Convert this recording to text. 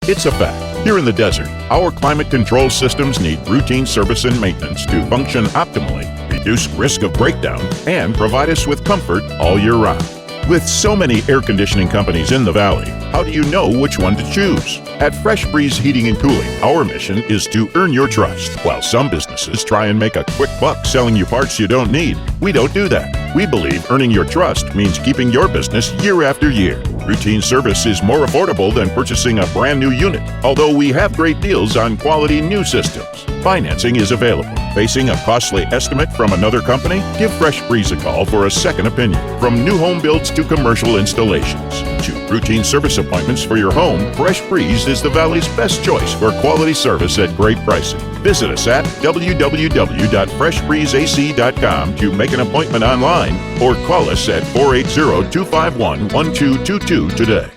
It's a fact. Here in the desert, our climate control systems need routine service and maintenance to function optimally, reduce risk of breakdown, and provide us with comfort all year round. With so many air conditioning companies in the valley, how do you know which one to choose? At Fresh Breeze Heating and Cooling, our mission is to earn your trust. While some businesses try and make a quick buck selling you parts you don't need, we don't do that. We believe earning your trust means keeping your business year after year. Routine service is more affordable than purchasing a brand new unit, although we have great deals on quality new systems. Financing is available. Facing a costly estimate from another company? Give Fresh Breeze a call for a second opinion. From new home builds to commercial installations to routine service appointments for your home, Fresh Breeze is the Valley's best choice for quality service at great pricing. Visit us at www.freshbreezeac.com to make an appointment online or call us at 480-251-1222 today.